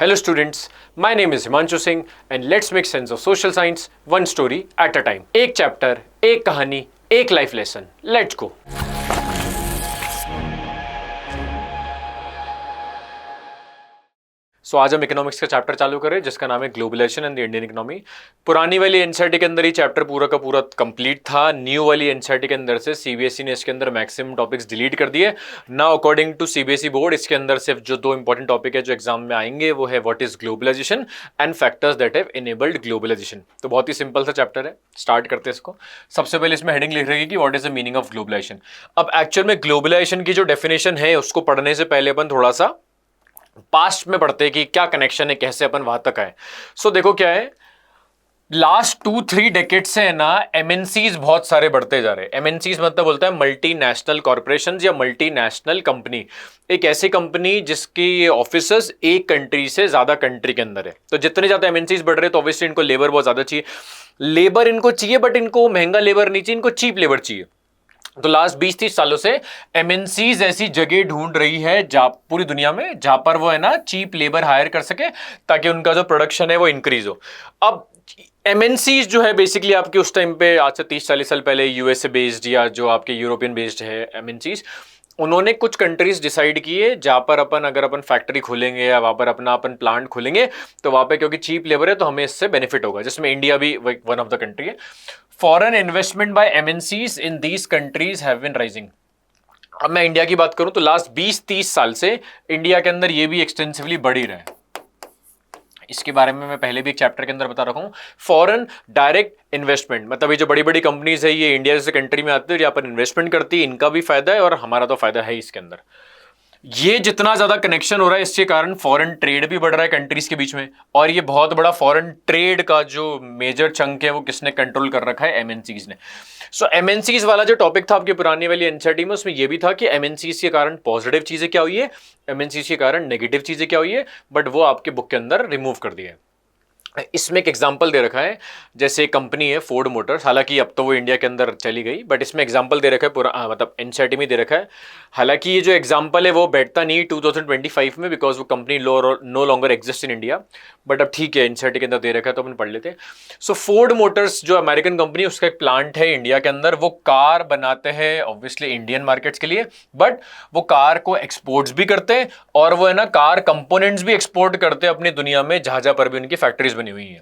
Hello students, my name is Himanshu Singh and let's make sense of social science one story at a time. एक chapter, एक कहानी, एक life lesson. Let's go. सो आज हम economics का chapter चालू करें जिसका नाम है globalisation and the Indian economy. पुरानी वाली एनसीईआरटी के अंदर ये चैप्टर पूरा का पूरा कंप्लीट था. न्यू वाली एनसीईआरटी के अंदर से सीबीएसई ने इसके अंदर मैक्सिमम टॉपिक्स डिलीट कर दिए. Now according to CBSE board इसके अंदर सिर्फ जो दो इंपॉर्टेंट टॉपिक है जो एग्जाम में आएंगे वो है what is globalisation and factors that have enabled globalisation. तो बहुत ही सिंपल सा चैप्टर है. स्टार्ट करते हैं इसको. सबसे पहले इसमें हेडिंग लिख रहेगी कि what is the meaning of globalisation. अब एक्चुअल में ग्लोबलाइजेशन की जो डेफिनेशन है उसको पढ़ने से पहले अपन थोड़ा सा पास्ट में पढ़ते हैं कि क्या कनेक्शन है, कैसे अपन वहां तक आए. सो देखो क्या है, लास्ट 2-3 डेकेड से है ना एमएनसीज बहुत सारे बढ़ते जा रहे हैं. एमएनसीज मतलब बोलता है मल्टीनेशनल कॉर्पोरेशन या मल्टीनेशनल कंपनी. एक ऐसी कंपनी जिसकी ऑफिसर्स एक कंट्री से ज्यादा कंट्री के अंदर है. तो जितने ज्यादा एमएनसीज बढ़ रहे हैं तो ऑब्वियसली इनको लेबर बहुत ज्यादा चाहिए. लेबर इनको चाहिए बट इनको महंगा लेबर नहीं चाहिए, इनको चीप लेबर चाहिए. तो लास्ट 20-30 सालों से एमएनसीज ऐसी जगह ढूंढ रही है जहां पूरी दुनिया में जहां पर वो है ना चीप लेबर हायर कर सके ताकि उनका जो प्रोडक्शन है वो इंक्रीज हो. अब एमएनसीज जो है बेसिकली आपके उस टाइम पे आज से 30-40 साल पहले यूएसए बेस्ड या जो आपके यूरोपियन बेस्ड है एमएनसीज, उन्होंने कुछ कंट्रीज डिसाइड किए जहां पर अगर अपन फैक्ट्री खोलेंगे या वहां पर अपन प्लांट खोलेंगे तो वहां पे क्योंकि चीप लेबर है तो हमें इससे बेनिफिट होगा, जिसमें इंडिया भी वन ऑफ द कंट्री है. Foreign investment by MNCs in these countries have been rising. अब मैं इंडिया की बात करूं तो लास्ट 20-30 साल से इंडिया के अंदर ये भी एक्सटेंसिवली बढ़ ही रहा है. इसके बारे में मैं पहले भी एक चैप्टर के अंदर बता रखा हूं. फॉरेन डायरेक्ट इन्वेस्टमेंट मतलब ये जो बड़ी बड़ी कंपनीज है ये इंडिया जैसे कंट्री में आती है, यहाँ पर इन्वेस्टमेंट करती है, इनका भी फायदा है और हमारा तो फायदा है इसके अंदर. ये जितना ज्यादा कनेक्शन हो रहा है इसके कारण फॉरेन ट्रेड भी बढ़ रहा है कंट्रीज के बीच में. और ये बहुत बड़ा फॉरेन ट्रेड का जो मेजर चंक है वो किसने कंट्रोल कर रखा है? एमएनसीज ने. सो एमएनसीज वाला जो टॉपिक था आपकी पुरानी वाली एनसीईआरटी में उसमें ये भी था कि एमएनसीज के कारण पॉजिटिव चीजें क्या हुई है, एमएनसीज के कारण नेगेटिव चीजें क्या हुई है, बट वो आपके बुक के अंदर रिमूव कर दिए. इसमें एक एग्जांपल दे रखा है, जैसे कंपनी है फोर्ड मोटर्स. हालांकि अब तो वो इंडिया के अंदर चली गई बट इसमें एग्जांपल दे रखा है पूरा मतलब एनसीईआरटी में दे रखा है. हालांकि ये जो एग्जांपल है वो बैठता नहीं 2025 में बिकॉज वो company no longer exist in India. But अब ठीक है एनसीईआरटी के अंदर दे रखा है तो अपन पढ़ लेते हैं. सो फोर्ड मोटर्स जो अमेरिकन कंपनी उसका एक प्लांट है इंडिया के अंदर. वो कार बनाते हैं ऑब्वियसली इंडियन मार्केट्स के लिए बट वो कार को एक्सपोर्ट्स भी करते हैं और वो है ना कार कंपोनेंट्स भी एक्सपोर्ट करते हैं अपनी दुनिया में जहां जहां पर भी उनकी फैक्ट्रीज बनी हुई है.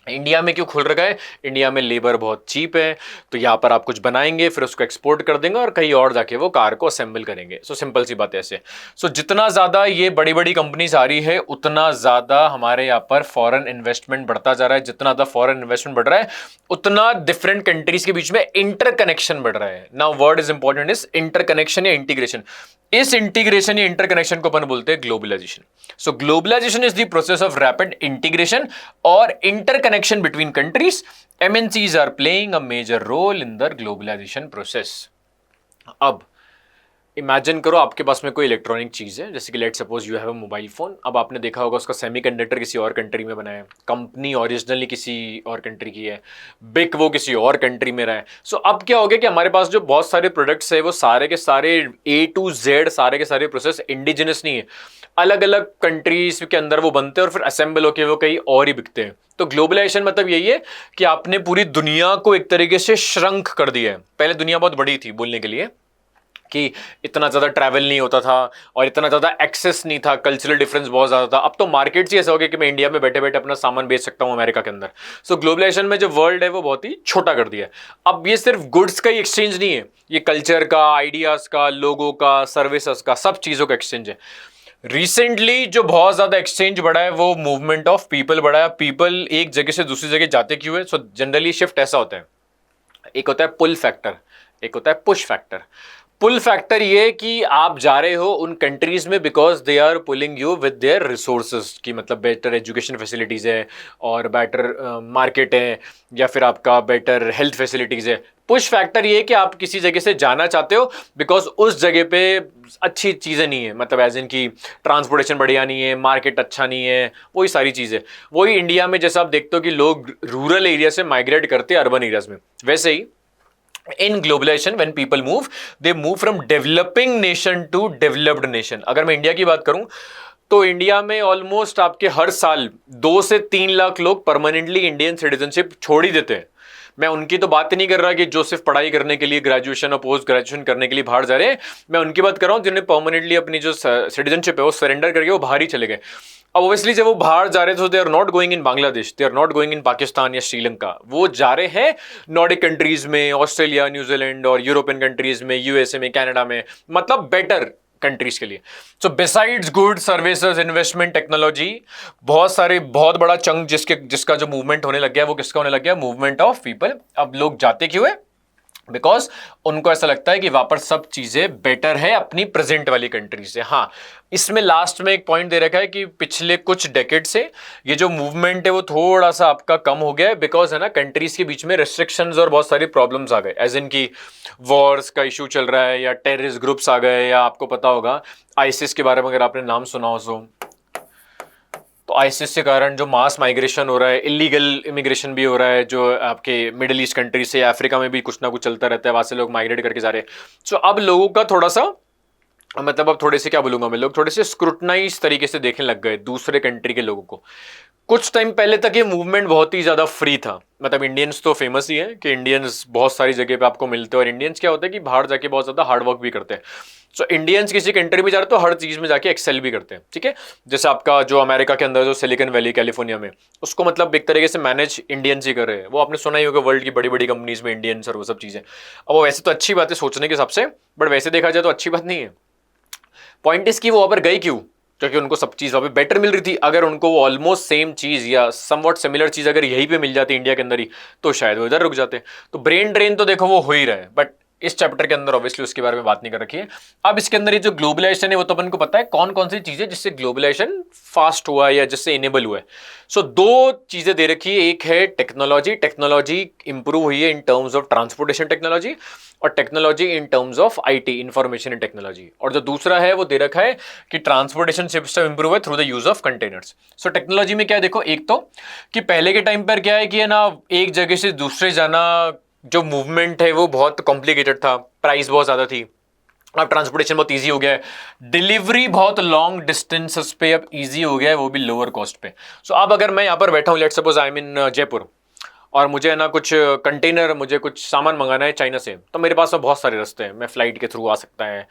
इंडिया में क्यों खुल रखा है? इंडिया में लेबर बहुत चीप है तो यहाँ पर आप कुछ बनाएंगे फिर उसको एक्सपोर्ट कर देंगे और कहीं और जाके वो कार को असेंबल करेंगे. सो सिंपल सी बात है ऐसे. सो जितना ज्यादा ये बड़ी बड़ी कंपनीज आ रही है उतना ज्यादा हमारे यहाँ पर फॉरेन इन्वेस्टमेंट बढ़ता जा रहा है. जितना ज्यादा फॉरेन इन्वेस्टमेंट बढ़ रहा है उतना डिफरेंट कंट्रीज के बीच में इंटरकनेक्शन बढ़ रहा है. Now word is important is interconnection या इंटीग्रेशन. इस इंटीग्रेशन या इंटरकनेक्शन को अपन बोलते हैं globalisation. So globalisation is the process of rapid integration और interconnection between countries. MNCs are playing a major role in the globalisation process. अब imagine करो आपके पास में कोई इलेक्ट्रॉनिक चीज है, जैसे कि let suppose you have a mobile phone. अब आपने देखा होगा उसका सेमीकंडक्टर किसी और कंट्री में बना है, कंपनी ओरिजिनली किसी और कंट्री की है, बिक वो किसी और कंट्री में रहा है. सो अब क्या हो गया कि हमारे पास जो बहुत सारे प्रोडक्ट्स है वो सारे के सारे A to Z सारे के सारे प्रोसेस इंडिजिनस नहीं है. अलग अलग कंट्रीज के अंदर वो बनते हैं और फिर असेंबल होकर वो कहीं और ही बिकते हैं. तो ग्लोबलाइजेशन मतलब यही है कि आपने पूरी दुनिया को एक तरीके से श्रंक कर दिया है. पहले दुनिया बहुत बड़ी थी बोलने के लिए कि इतना ज़्यादा ट्रैवल नहीं होता था और इतना ज़्यादा एक्सेस नहीं था, कल्चरल डिफरेंस बहुत ज़्यादा था. अब तो मार्केट्स ही ऐसा हो गया कि मैं इंडिया में बैठे बैठे अपना सामान बेच सकता हूँ अमेरिका के अंदर. सो ग्लोबलाइजेशन में जो वर्ल्ड है वो बहुत ही छोटा कर दिया है. अब ये सिर्फ गुड्स का ही एक्सचेंज नहीं है, ये कल्चर का, आइडियाज़ का, लोगों का, सर्विसेज का, सब चीज़ों का एक्सचेंज है. रिसेंटली जो बहुत ज्यादा एक्सचेंज बढ़ा है वो मूवमेंट ऑफ पीपल बढ़ा है. पीपल एक जगह से दूसरी जगह जाते क्यों है? सो जनरली शिफ्ट ऐसा होता है, एक होता है पुल फैक्टर, एक होता है पुश फैक्टर. पुल फैक्टर ये कि आप जा रहे हो उन कंट्रीज में because they are pulling you with their resources की मतलब बेटर एजुकेशन फैसिलिटीज है और बेटर मार्केट है या फिर आपका बेटर हेल्थ फैसिलिटीज है. पुश फैक्टर ये कि आप किसी जगह से जाना चाहते हो बिकॉज उस जगह पे अच्छी चीज़ें नहीं है, मतलब एज इन की ट्रांसपोर्टेशन बढ़िया नहीं है, मार्केट अच्छा नहीं है, वही सारी चीज़ें. वही इंडिया में जैसा आप देखते हो कि लोग रूरल एरिया से माइग्रेट करते हैं अर्बन एरियाज में, वैसे ही in globalization when people move they move from developing nation to developed nation. अगर मैं इंडिया की बात करूं तो इंडिया में ऑलमोस्ट आपके हर साल 2 से 3 लाख लोग परमानेंटली इंडियन सिटीजनशिप छोड़ ही देते हैं। मैं उनकी तो बात ही नहीं कर रहा कि जो सिर्फ पढ़ाई करने के लिए, ग्रेजुएशन और पोस्ट ग्रेजुएशन करने के लिए बाहर जा रहे हैं। मैं उनकी बात कर रहा हूं जिन्हें परमानेंटली अपनी जो सिटीजनशिप है वो सरेंडर करके वो बाहर ही चले गए। अब ओबियसली जब वो बाहर जा रहे थे, they are not going in Bangladesh, they are not going in Pakistan या श्रीलंका, वो जा रहे हैं नॉर्डिक कंट्रीज में, ऑस्ट्रेलिया, न्यूजीलैंड और यूरोपियन कंट्रीज में, यूएसए में, कनाडा में, मतलब बेटर कंट्रीज के लिए। So besides good services, investment, technology, बहुत सारे, बहुत बड़ा चंक जिसका जो मूवमेंट होने लग गया वो किसका होने लग गया? Movement of people. अब लोग जाते क्यों है? बिकॉज उनको ऐसा लगता है कि वहां पर सब चीजें बेटर है अपनी प्रेजेंट वाली कंट्री से। हाँ, इसमें लास्ट में एक पॉइंट दे रखा है कि पिछले कुछ डेकेड से ये जो मूवमेंट है वो थोड़ा सा आपका कम हो गया है, बिकॉज है ना कंट्रीज के बीच में रेस्ट्रिक्शंस और बहुत सारी प्रॉब्लम्स आ गए, एज इन की वॉर्स का इशू चल रहा है, या टेररिस्ट ग्रुप्स आ गए, या आपको पता होगा आईसिस के बारे में अगर आपने नाम सुना हो तो आईसिस के कारण जो मास माइग्रेशन हो रहा है, इलीगल इमिग्रेशन भी हो रहा है, जो आपके मिडिल ईस्ट कंट्री से, अफ्रीका में भी कुछ ना कुछ चलता रहता है, वहां से लोग माइग्रेट करके जा रहे हैं। सो अब लोगों का थोड़ा सा, मतलब अब थोड़े से, क्या बोलूंगा मैं, लोग थोड़े से स्क्रूटनाइज तरीके से देखने लग गए दूसरे कंट्री के लोगों को। कुछ टाइम पहले तक ये मूवमेंट बहुत ही ज्यादा फ्री था, मतलब इंडियंस तो फेमस ही है कि इंडियंस बहुत सारी जगह पे आपको मिलते हैं, और इंडियंस क्या होता है कि बाहर जाके बहुत ज्यादा हार्ड वर्क भी करते हैं। सो इंडियंस किसी कंट्री में जा रहे तो हर चीज में जाके एक्सेल भी करते हैं, ठीक है। जैसे आपका जो अमेरिका के अंदर जो सिलिकॉन वैली कैलिफोर्निया में, उसको मतलब एक तरीके से मैनेज इंडियंस ही कर रहे हैं। वो आपने सुना ही होगा वर्ल्ड की बड़ी बड़ी कंपनीज में इंडियंस और वो सब चीजें। अब वो वैसे तो अच्छी बात है सोचने के हिसाब से, बट वैसे देखा जाए तो अच्छी बात नहीं है। पॉइंट इज कि वो वहां पर गई क्यों? क्योंकि उनको सब चीज वहां पे बेटर मिल रही थी। अगर उनको वो ऑलमोस्ट सेम चीज या समवॉट सिमिलर चीज अगर यहीं पे मिल जाती इंडिया के अंदर ही, तो शायद वो इधर रुक जाते। तो ब्रेन ड्रेन तो देखो वो हो ही रहा है, बट इस चैप्टर के अंदर ऑब्वियसली उसके बारे में बात नहीं कर रखी है। अब इसके अंदर ये जो ग्लोबलाइजेशन है वो तो अपन को पता है कौन कौन सी चीजें जिससे ग्लोबलाइजेशन फास्ट हुआ या जिससे इनेबल हुआ है। सो दो चीजें दे रखी है, एक है टेक्नोलॉजी, टेक्नोलॉजी इंप्रूव हुई है in terms of transportation technology, और technology in terms of IT, information and technology. और जो दूसरा है वो दे रखा है कि ट्रांसपोर्टेशन सिस्टम इंप्रूव है through the use of containers. So technology में क्या है, देखो एक तो कि पहले के टाइम पर क्या है कि है ना, एक जगह से दूसरे जाना, जो मूवमेंट है वो बहुत कॉम्प्लिकेटेड था, प्राइस बहुत ज्यादा थी। अब ट्रांसपोर्टेशन बहुत इजी हो गया है, डिलीवरी बहुत लॉन्ग डिस्टेंसेस पे अब इजी हो गया है, वो भी लोअर कॉस्ट पे। सो अब अगर मैं यहाँ पर बैठा हूँ, लेट्स सपोज आई एम इन जयपुर, और मुझे है ना कुछ कंटेनर, मुझे कुछ सामान मंगाना है चाइना से, तो मेरे पास में बहुत सारे रास्ते हैं। मैं फ्लाइट के थ्रू आ सकता है,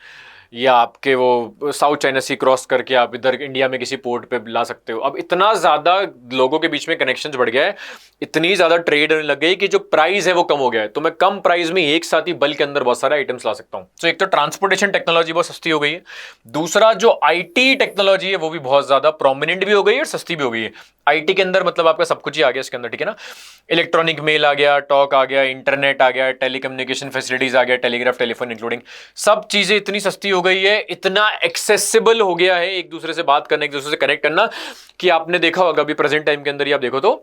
या आपके वो साउथ चाइना सी क्रॉस करके आप इधर इंडिया में किसी पोर्ट पे ला सकते हो। अब इतना ज़्यादा लोगों के बीच में कनेक्शंस बढ़ गया है, इतनी ज़्यादा ट्रेड होने लग गई कि जो प्राइस है वो कम हो गया है, तो मैं कम प्राइस में एक साथ ही बल्क के अंदर बहुत सारे आइटम्स ला सकता हूँ। तो एक तो ट्रांसपोर्टेशन टेक्नोलॉजी बहुत सस्ती हो गई है, दूसरा जो आईटी टेक्नोलॉजी है वो भी बहुत ज़्यादा प्रोमिनेंट भी हो गई है और सस्ती भी हो गई है। आईटी के अंदर मतलब आपका सब कुछ ही आ गया इसके अंदर, ठीक है ना। इलेक्ट्रॉनिक मेल आ गया, टॉक आ गया, इंटरनेट आ गया, टेलीकम्युनिकेशन फैसिलिटीज आ गया, टेलीग्राफ, टेलीफोन इंक्लूडिंग, सब चीजें इतनी सस्ती हो गई है, इतना एक्सेसिबल हो गया है एक दूसरे से बात करना, एक दूसरे से कनेक्ट करना, कि आपने देखा होगा अभी प्रेजेंट टाइम के अंदर ही आप देखो तो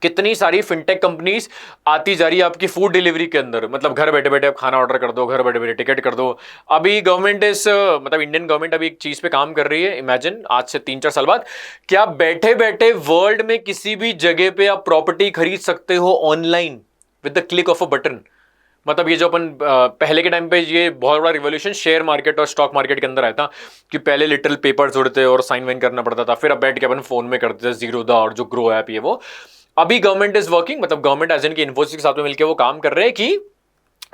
कितनी सारी फिनटेक कंपनीज आती जा रही है आपकी फूड डिलीवरी के अंदर। मतलब घर बैठे बैठे आप खाना ऑर्डर कर दो, घर बैठे बैठे टिकट कर दो। अभी गवर्नमेंट इस मतलब इंडियन गवर्नमेंट अभी एक चीज पे काम कर रही है, इमेजिन आज से 3-4 साल बाद कि आप बैठे बैठे वर्ल्ड में किसी भी जगह पे आप प्रॉपर्टी खरीद सकते हो online with the click of a button. मतलब ये जो अपन पहले के टाइम पे ये बहुत बड़ा रिवॉल्यूशन शेयर मार्केट और स्टॉक मार्केट के अंदर आया था कि पहले लिटरल पेपर्स उड़ते और साइन वाइन करना पड़ता था, फिर अब बैठ के अपन फोन में करते थे, जीरोधा और जो ग्रो ऐप ये वो। अभी गवर्नमेंट इज वर्किंग, मतलब गवर्नमेंट एज इन की इन्फोसिस के साथ में मिलकर वो काम कर रहे हैं कि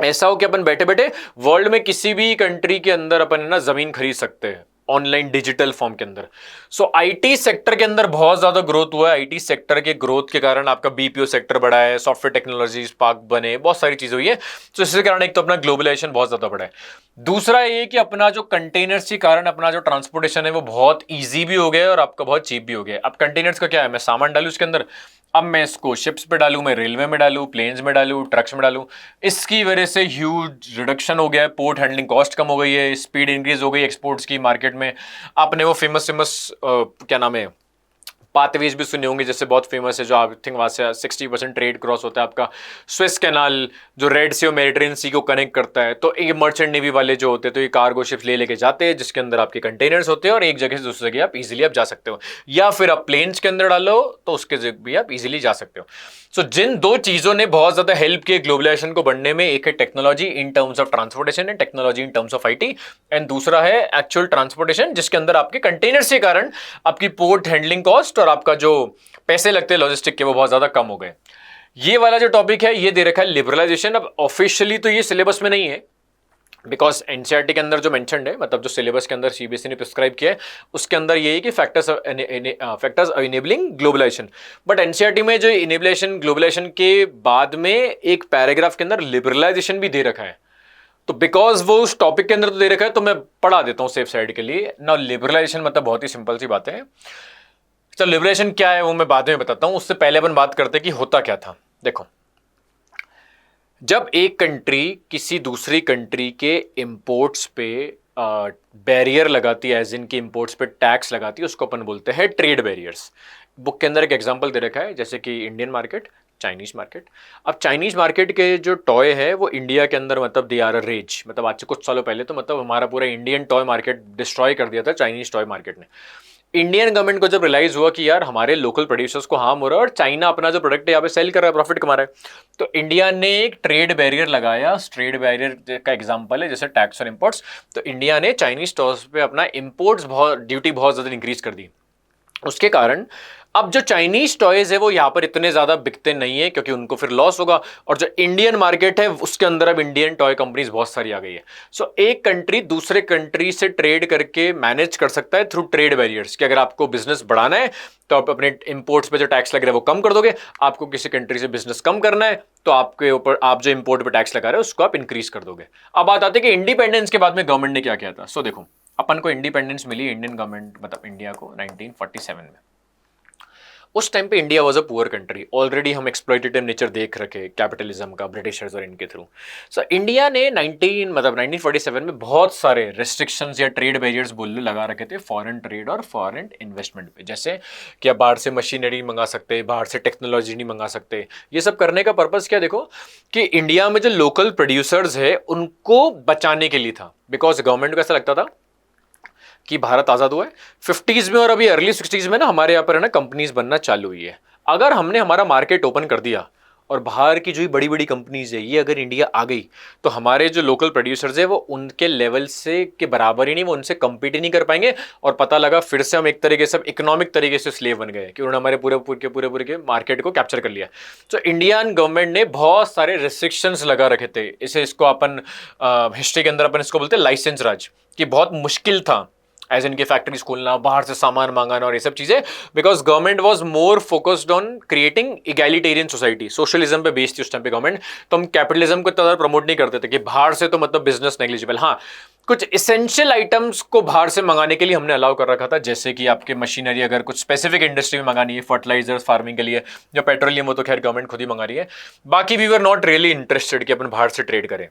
ऐसा हो कि अपन बैठे बैठे वर्ल्ड में किसी भी कंट्री के अंदर अपन ना जमीन खरीद सकते हैं ऑनलाइन डिजिटल फॉर्म के अंदर। सो आईटी सेक्टर के अंदर बहुत ज्यादा ग्रोथ हुआ है। आईटी सेक्टर के ग्रोथ के कारण आपका बीपीओ सेक्टर बढ़ा है, सॉफ्टवेयर टेक्नोलॉजीज पार्क बने, बहुत सारी चीजें हुई है। तो इसके कारण एक तो अपना ग्लोबलाइजेशन बहुत ज्यादा बढ़ा है, दूसरा ये कि अपना जो कंटेनर्स के कारण अपना जो ट्रांसपोर्टेशन है वो बहुत ईजी भी हो गया है और आपका बहुत चीप भी हो गया है। अब कंटेनर्स का क्या है, मैं सामान डालू इसके अंदर, अब मैं इसको शिप्स पे डालूं, मैं रेलवे में डालूं, प्लेन्स में डालूं, ट्रक्स में डालूं, इसकी वजह से ह्यूज रिडक्शन हो गया है, पोर्ट हैंडलिंग कॉस्ट कम हो गई है, स्पीड इंक्रीज हो गई एक्सपोर्ट्स की मार्केट में। आपने वो फेमस क्या नाम है, पाथवेज भी सुने होंगे, जैसे बहुत फेमस है जो आई थिंक वहाँ से 60% ट्रेड क्रॉस होता है आपका। स्विस कैनाल जो रेड सी और मेडिटेरियन सी को कनेक्ट करता है। तो ये मर्चेंट नेवी वाले जो होते हैं तो ये कार्गो शिप्स ले लेके जाते हैं जिसके अंदर आपके कंटेनर्स होते हैं और एक जगह से दूसरी जगह आप इजीली आप जा सकते हो, या फिर आप प्लेन्स के अंदर डालो तो उसके जगह भी आप इजीली जा सकते हो। सो जिन दो चीजों ने बहुत ज्यादा हेल्प किया ग्लोबलाइजेशन को बढ़ने में, एक है technology in terms of transportation and technology in terms of IT, and दूसरा है एक्चुअल ट्रांसपोर्टेशन जिसके अंदर आपके कंटेनर्स के कारण आपकी पोर्ट हैंडलिंग कॉस्ट और आपका जो पैसे लगते हैं लॉजिस्टिक के वो बहुत ज्यादा कम हो गए। ये वाला जो टॉपिक है ये दे रखा है लिबरलाइजेशन। अब ऑफिशियली तो ये सिलेबस में नहीं है बिकॉज एनसीईआरटी के अंदर जो मेंशन्ड है, मतलब जो सिलेबस के अंदर सीबीएसई ने प्रिस्क्राइब किया है उसके अंदर ये है कि factors enabling globalisation. But NCERT में जो इनेबलेशन ग्लोबलाइजेशन के बाद में एक पैराग्राफ के अंदर लिबरलाइजेशन भी दे रखा है। तो बिकॉज वो उस टॉपिक के अंदर तो दे रखा है तो मैं पढ़ा देता हूं सेफ साइड के लिए ना। लिबरलाइजेशन मतलब बहुत ही सिंपल सी बात है। चलो लिबरेशन क्या है वो मैं बाद में बताता हूं, उससे पहले अपन बात करते हैं कि होता क्या था। देखो, जब एक कंट्री किसी दूसरी कंट्री के इंपोर्ट्स पे बैरियर लगाती है, एज इन की इंपोर्ट्स पे टैक्स लगाती है, उसको अपन बोलते हैं ट्रेड बैरियर्स। बुक के अंदर एक एग्जांपल दे रखा है जैसे कि इंडियन मार्केट, चाइनीज मार्केट। अब चाइनीज मार्केट के जो टॉय है वो इंडिया के अंदर मतलब दे आर अ रेज, मतलब आज से कुछ सालों पहले तो मतलब हमारा पूरा इंडियन टॉय मार्केट डिस्ट्रॉय कर दिया था चाइनीज टॉय मार्केट ने। इंडियन गवर्नमेंट को जब रियलाइज हुआ कि यार हमारे लोकल प्रोड्यूसर्स को हार्म हो रहा है और चाइना अपना जो प्रोडक्ट है यहाँ पे सेल कर रहा है, प्रॉफिट कमा रहा है, तो इंडिया ने एक ट्रेड बैरियर लगाया। ट्रेड बैरियर का एग्जांपल है जैसे टैक्स और इंपोर्ट्स। तो इंडिया ने चाइनीज स्टोर्स पे अपना इंपोर्ट्स ड्यूटी बहुत ज्यादा इंक्रीज कर दी। उसके कारण अब जो चाइनीज टॉयज है वो यहाँ पर इतने ज्यादा बिकते नहीं है क्योंकि उनको फिर लॉस होगा, और जो इंडियन मार्केट है उसके अंदर अब इंडियन टॉय कंपनीज बहुत सारी आ गई है। सो एक कंट्री दूसरे कंट्री से ट्रेड करके मैनेज कर सकता है थ्रू ट्रेड बैरियर्स कि अगर आपको बिजनेस बढ़ाना है तो आप अपने इंपोर्ट्स पे जो टैक्स लग रहा है वो कम कर दोगे, आपको किसी कंट्री से बिजनेस कम करना है तो आपके ऊपर आप जो इंपोर्ट पे टैक्स लगा रहे हो उसको आप इंक्रीज कर दोगे। अब बात आती है कि इंडिपेंडेंस के बाद में गवर्नमेंट ने क्या किया था। सो देखो, अपन को इंडिपेंडेंस मिली इंडियन गवर्नमेंट मतलब इंडिया को 1947 में। उस टाइम पे India was a poor country, already हम एक्सप्लॉइटेटिव नेचर देख रखे कैपिटलिज्म का ब्रिटिशर्स और इनके थ्रू। सो इंडिया ने 1947 में बहुत सारे रेस्ट्रिक्शंस या ट्रेड बैरियर्स बोलने लगा रखे थे फॉरेन ट्रेड और फॉरेन इन्वेस्टमेंट पे, जैसे कि आप बाहर से मशीनरी मंगा सकते, बाहर से टेक्नोलॉजी नहीं मंगा सकते। ये सब करने का पर्पस क्या देखो कि इंडिया में जो लोकल प्रोड्यूसर्स है उनको बचाने के लिए था। बिकॉज गवर्नमेंट को ऐसा लगता था कि भारत आज़ाद हुआ है 50s में और अभी अर्ली 60s में ना हमारे यहाँ पर है ना कंपनीज बनना चालू हुई है। अगर हमने हमारा मार्केट ओपन कर दिया और बाहर की जो बड़ी बड़ी कंपनीज है ये अगर इंडिया आ गई तो हमारे जो लोकल प्रोड्यूसर्स है वो उनके लेवल से के बराबर ही नहीं, वो उनसे कम्पीट ही नहीं कर पाएंगे। और पता लगा फिर से हम एक तरीके से इकोनॉमिक तरीके से स्लेव बन गए कि उन्होंने हमारे पूरे के मार्केट को कैप्चर कर लिया। तो इंडियन गवर्नमेंट ने बहुत सारे रिस्ट्रिक्शंस लगा रखे थे। इसको अपन हिस्ट्री के अंदर अपन इसको बोलते हैं लाइसेंस राज, कि बहुत मुश्किल था एज इनकी फैक्ट्रीज खोलना, बाहर से सामान मंगाना और ये सब चीजें, because government was more focused on creating egalitarian society. Socialism पे बेस्ड थी उस टाइम पे गवर्नमेंट। तो हम कैपिटलिज्म को इतना प्रमोट नहीं करते थे कि बाहर से तो मतलब बिजनेस नेग्लिजिबल। हाँ, कुछ इसेंशियल आइटम्स को बाहर से मंगाने के लिए हमने अलाउ कर रखा था, जैसे कि आपके मशीनरी अगर कुछ स्पेसिफिक इंडस्ट्री में मंगानी है, फर्टिलाइजर्स फार्मिंग के लिए या पेट्रोलियम, वो तो खैर गवर्नमेंट खुद ही मंगा रही है। बाकी we were not really interested कि अपन बाहर से ट्रेड करें।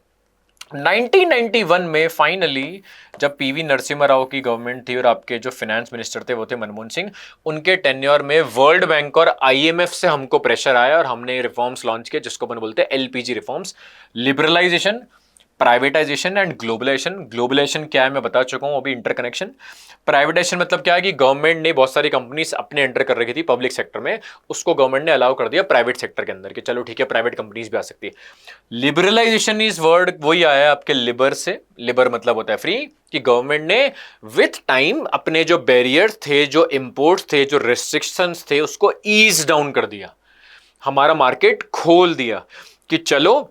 1991 में फाइनली जब पीवी नरसिम्हा राव की गवर्नमेंट थी और आपके जो फाइनेंस मिनिस्टर थे वो थे मनमोहन सिंह, उनके टेन्योर में वर्ल्ड बैंक और आईएमएफ से हमको प्रेशर आया और हमने रिफॉर्म्स लॉन्च किए जिसको अपन बोलते हैं LPG reforms, liberalisation, privatisation and globalisation. Globalisation क्या है मैं बता चुका हूं, अभी इंटरकनेक्शन। प्राइवेटाइजेशन मतलब क्या है कि गवर्नमेंट ने बहुत सारी कंपनीज अपने एंटर कर रखी थी पब्लिक सेक्टर में, उसको गवर्नमेंट ने अलाउ कर दिया प्राइवेट सेक्टर के अंदर कि चलो ठीक है प्राइवेट कंपनीज भी आ सकती है। लिबरलाइजेशन इज वर्ड वही आया आपके लिबर से, लिबर मतलब होता है फ्री, कि गवर्नमेंट ने विथ टाइम अपने जो बैरियर्स थे, जो इंपोर्ट्स थे, जो रेस्ट्रिक्शंस थे, उसको ईज डाउन कर दिया, हमारा मार्केट खोल दिया कि चलो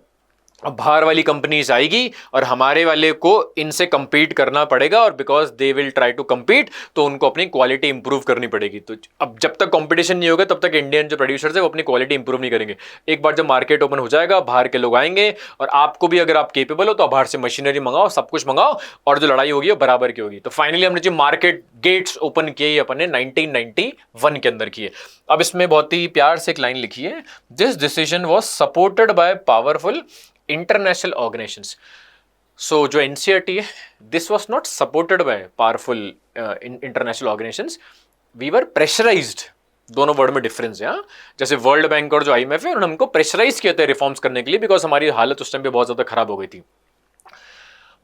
अब बाहर वाली कंपनीज आएगी और हमारे वाले को इनसे compete करना पड़ेगा, और because they will try to compete तो उनको अपनी क्वालिटी इंप्रूव करनी पड़ेगी। तो अब जब तक कंपटीशन नहीं होगा तब तक इंडियन जो प्रोड्यूसर्स है वो अपनी क्वालिटी इंप्रूव नहीं करेंगे। एक बार जब मार्केट ओपन हो जाएगा बाहर के लोग आएंगे और आपको भी अगर आप केपेबल हो तो बाहर से मशीनरी मंगाओ, सब कुछ मंगाओ, और जो लड़ाई होगी वो बराबर की होगी। तो फाइनली हमने जो मार्केट गेट्स ओपन किए अपन ने 1991 के अंदर किए। अब इसमें बहुत ही प्यार से एक लाइन लिखी है, this decision was supported by powerful international organisations. So जो एनसीईआरटी है, this was not supported by powerful international organisations, we were pressurised दोनों वर्ड में डिफरेंस है। हाँ, जैसे वर्ल्ड बैंक और जो IMF है उन्होंने हमको प्रेशराइज किया था रिफॉर्म्स करने के लिए, बिकॉज हमारी हालत उस टाइम पे बहुत ज्यादा खराब हो गई थी।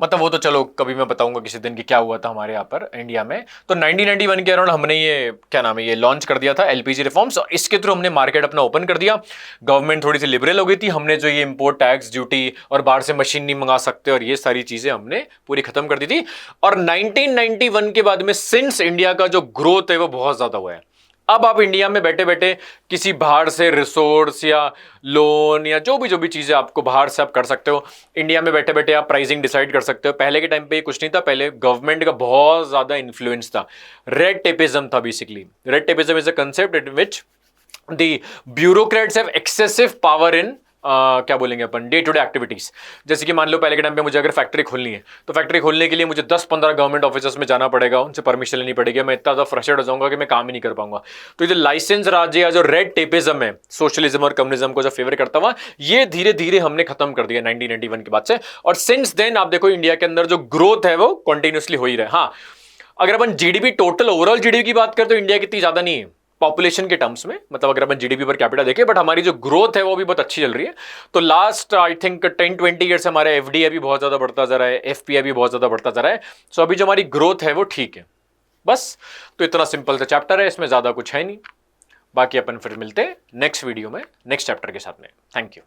मतलब वो तो चलो कभी मैं बताऊंगा किसी दिन कि क्या हुआ था हमारे यहाँ पर इंडिया में। तो 1991 के अराउंड हमने ये क्या नाम है ये लॉन्च कर दिया था LPG रिफॉर्म्स, और इसके थ्रू हमने मार्केट अपना ओपन कर दिया। गवर्नमेंट थोड़ी सी लिबरल हो गई थी, हमने जो ये इंपोर्ट टैक्स ड्यूटी और बाहर से मशीन नहीं मंगा सकते और ये सारी चीजें हमने पूरी खत्म कर दी थी। और 1991 के बाद में सिंस इंडिया का जो ग्रोथ है वो बहुत ज्यादा हुआ है। अब आप इंडिया में बैठे बैठे किसी बाहर से रिसोर्स या लोन या जो भी चीजें आपको बाहर से आप कर सकते हो। इंडिया में बैठे बैठे आप प्राइसिंग डिसाइड कर सकते हो। पहले के टाइम पे ये कुछ नहीं था, पहले गवर्नमेंट का बहुत ज्यादा इन्फ्लुएंस था, रेड टेपिज्म था basically. Red tapism is a concept in which the bureaucrats have excessive power in क्या बोलेंगे अपन डे टू डे एक्टिविटीज। जैसे कि मान लो पहले के टाइम पे मुझे अगर फैक्ट्री खोलनी है तो फैक्ट्री खोलने के लिए मुझे 10-15 गवर्नमेंट ऑफिसर्स में जाना पड़ेगा, उनसे परमिशन लेनी पड़ेगी। मैं इतना ज़्यादा फ्रस्ट्रेट हो जाऊंगा कि मैं काम ही नहीं कर पाऊंगा। तो ये जो लाइसेंस राज्य या जो रेड टेपिज्म है, सोशलिज्म और कम्युनिज्म को जो फेवर करता हुआ, ये धीरे धीरे हमने खत्म कर दिया 1991 के बाद से। और सिंस देन आप देखो इंडिया के अंदर जो ग्रोथ है वो कंटिन्यूसली हो ही रहा है। हाँ, अगर अपन जीडीपी टोटल ओवरऑल जीडीपी की बात करें तो इंडिया कितनी ज्यादा नहीं है पॉपुलेशन के टर्म्स में, मतलब अगर अपन जीडीपी पर कैपिटा देखें, बट हमारी जो ग्रोथ है वो भी बहुत अच्छी चल रही है। तो लास्ट आई थिंक 10-20 ईयर से हमारा FDI भी बहुत ज्यादा बढ़ता जा रहा है, FPI भी बहुत ज्यादा बढ़ता जा रहा है। सो अभी जो हमारी ग्रोथ है वो ठीक है बस। तो इतना सिंपल सा चैप्टर है, इसमें ज्यादा कुछ है नहीं। बाकी अपन फिर मिलते हैं नेक्स्ट वीडियो में नेक्स्ट चैप्टर के साथ में। Thank you.